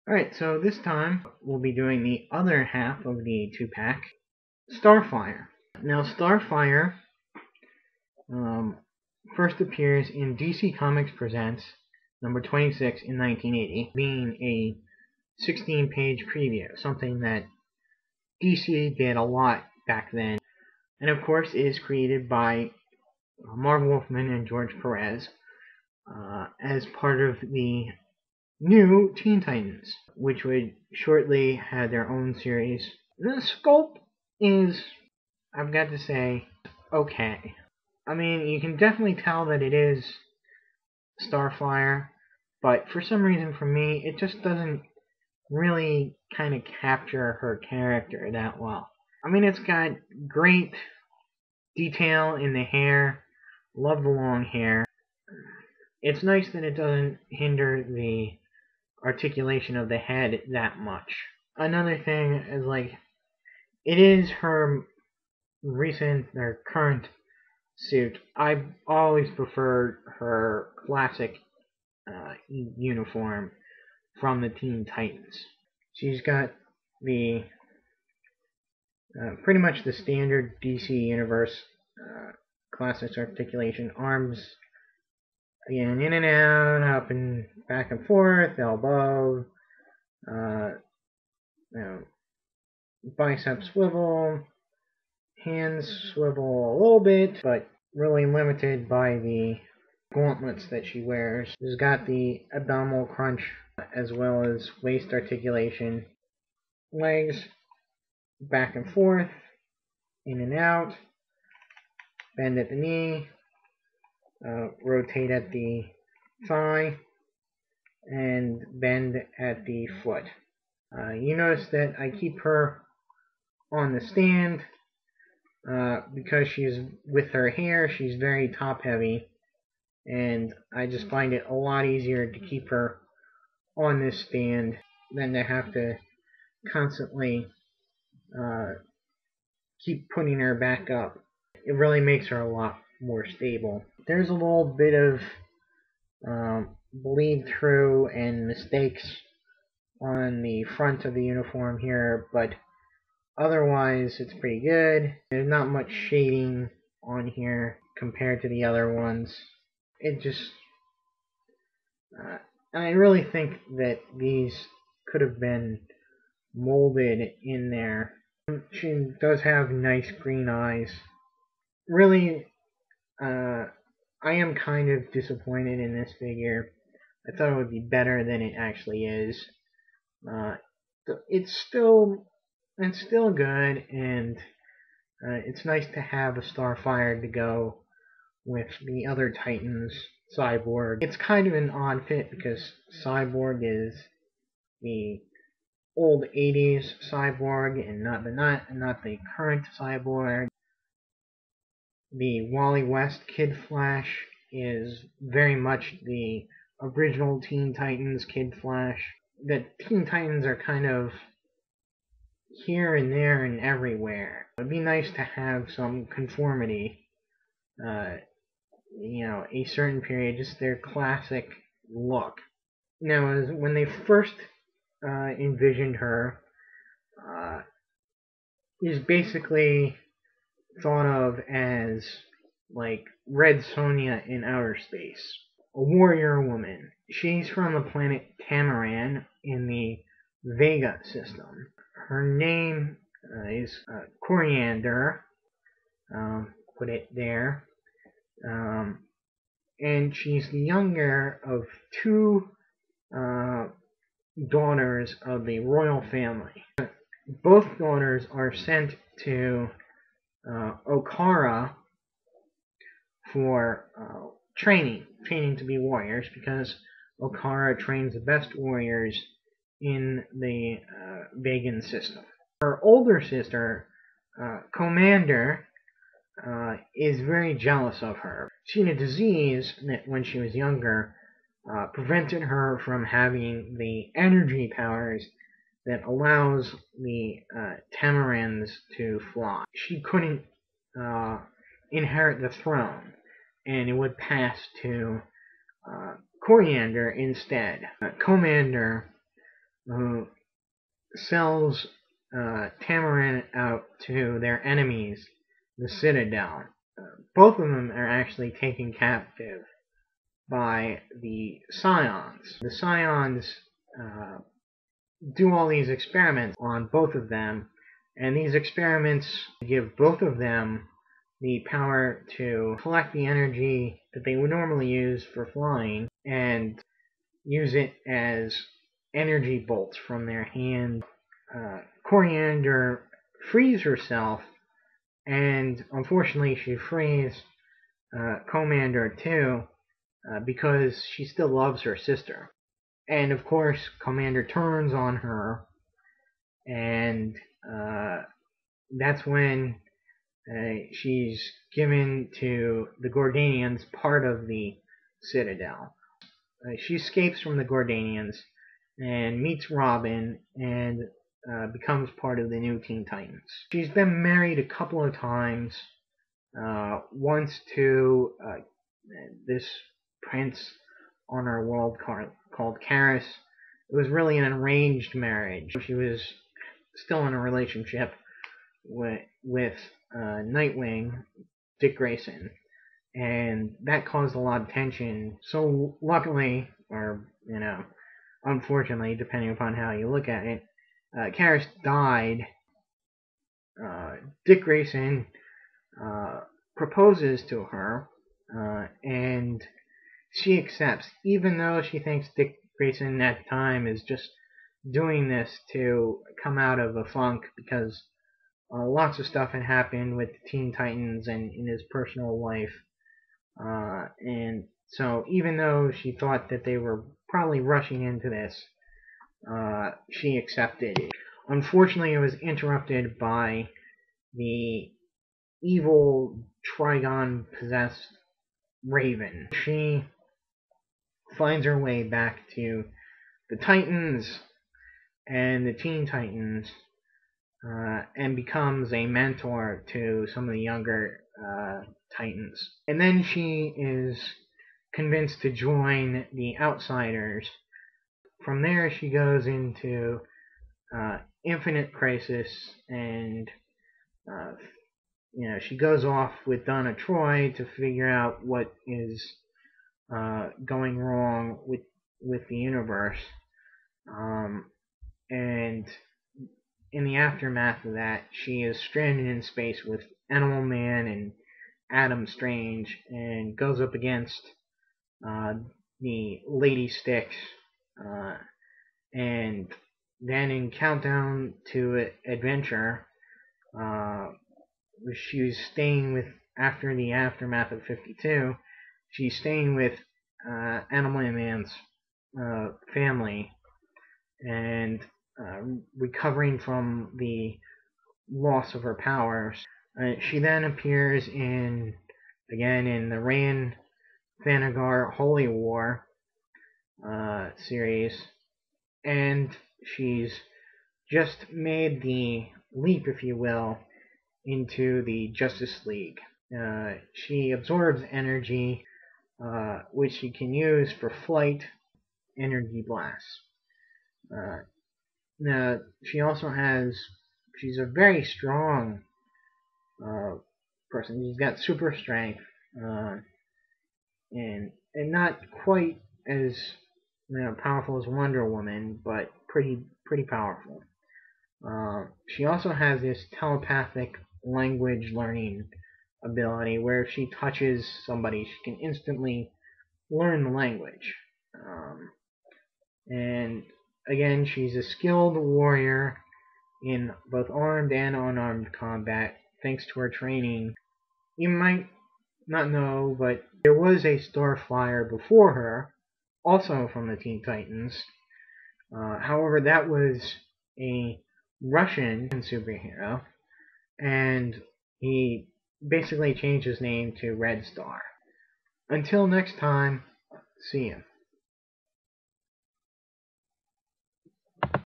Alright, so this time we'll be doing the other half of the two-pack, Starfire. Now, Starfire um, first appears in DC Comics Presents number 26 in 1980, being a 16-page preview, something that DC did a lot back then, and of course is created by Marv Wolfman and George Perez as part of the new Teen Titans, which would shortly have their own series. The sculpt is, I've got to say, okay. I mean, you can definitely tell that it is Starfire, but for some reason for me, it just doesn't really kind of capture her character that well. I mean, it's got great detail in the hair. Love the long hair. It's nice that it doesn't hinder the articulation of the head that much. Another thing is, like, it is her recent or current suit. I've always preferred her classic uniform from the Teen Titans. She's got the pretty much the standard DC Universe classics articulation. Arms, again, in and out, up and back and forth, elbow, bicep swivel, hands swivel a little bit, but really limited by the gauntlets that she wears. She's got the abdominal crunch as well as waist articulation. Legs back and forth, in and out, bend at the knee, rotate at the thigh, and bend at the foot. You notice that I keep her on the stand because she's, with her hair, she's very top heavy, and I just find it a lot easier to keep her on this stand than to have to constantly keep putting her back up. It really makes her a lot more stable. There's a little bit of bleed through and mistakes on the front of the uniform here, but otherwise it's pretty good. There's not much shading on here compared to the other ones. It just I really think that these could have been molded in there. She does have nice green eyes. Really, I am kind of disappointed in this figure. I thought it would be better than it actually is. It's still good, and it's nice to have a Starfire to go with the other Titans. Cyborg. It's kind of an odd fit because Cyborg is the old 80s Cyborg and not the current Cyborg. The Wally West Kid Flash is very much the original Teen Titans Kid Flash. The Teen Titans are kind of here and there and everywhere. It'd be nice to have some conformity. A certain period, just their classic look. Now, when they first envisioned her, is basically thought of as like Red Sonja in outer space, a warrior woman. She's from the planet Tamaran in the Vega system. Her name is Coriander. Put it there. And she's the younger of two daughters of the royal family. Both daughters are sent to Okara for training to be warriors, because Okara trains the best warriors in the Vegan system. Her older sister, Commander, is very jealous of her. She had a disease that, when she was younger, prevented her from having the energy powers that allows the Tamarans to fly. She couldn't inherit the throne, and it would pass to Coriander instead. Commander who sells Tamarin out to their enemies, the Citadel. Both of them are actually taken captive by the Scions. The Scions do all these experiments on both of them, and these experiments give both of them the power to collect the energy that they would normally use for flying and use it as energy bolts from their hand. Coriander frees herself, and unfortunately she frees Commander too, because she still loves her sister. And of course, Commander turns on her, and that's when she's given to the Gordanians, part of the Citadel. She escapes from the Gordanians and meets Robin and becomes part of the new Teen Titans. She's been married a couple of times. Once to this prince on our world called Karis. It was really an arranged marriage. She was still in a relationship with Nightwing, Dick Grayson, and that caused a lot of tension. So luckily, or unfortunately, depending upon how you look at it, Karis died. Dick Grayson proposes to her, and she accepts, even though she thinks Dick Grayson at the time is just doing this to come out of a funk because lots of stuff had happened with the Teen Titans and in his personal life. And so even though she thought that they were probably rushing into this, she accepted it. Unfortunately, it was interrupted by the evil Trigon-possessed Raven. She finds her way back to the Titans and the Teen Titans, and becomes a mentor to some of the younger Titans. And then she is convinced to join the Outsiders. From there, she goes into Infinite Crisis, and she goes off with Donna Troy to figure out what is going wrong with the universe. And in the aftermath of that, she is stranded in space with Animal Man and Adam Strange, and goes up against the Lady Styx. And then in Countdown to Adventure, she's staying with, after the aftermath of 52, she's staying with Animal Man's family, and recovering from the loss of her powers. She then appears again in the Rand Thanagar Holy War series, and she's just made the leap, if you will, into the Justice League. She absorbs energy, which she can use for flight, energy blasts. Now, she's a very strong person. She's got super strength, and not quite as powerful as Wonder Woman, but pretty powerful. She also has this telepathic language learning ability, where if she touches somebody, she can instantly learn the language. And again, she's a skilled warrior in both armed and unarmed combat, thanks to her training. You might not know, but there was a Starfire before her, also from the Teen Titans. However, that was a Russian superhero, and he basically changed his name to Red Star. Until next time, see ya.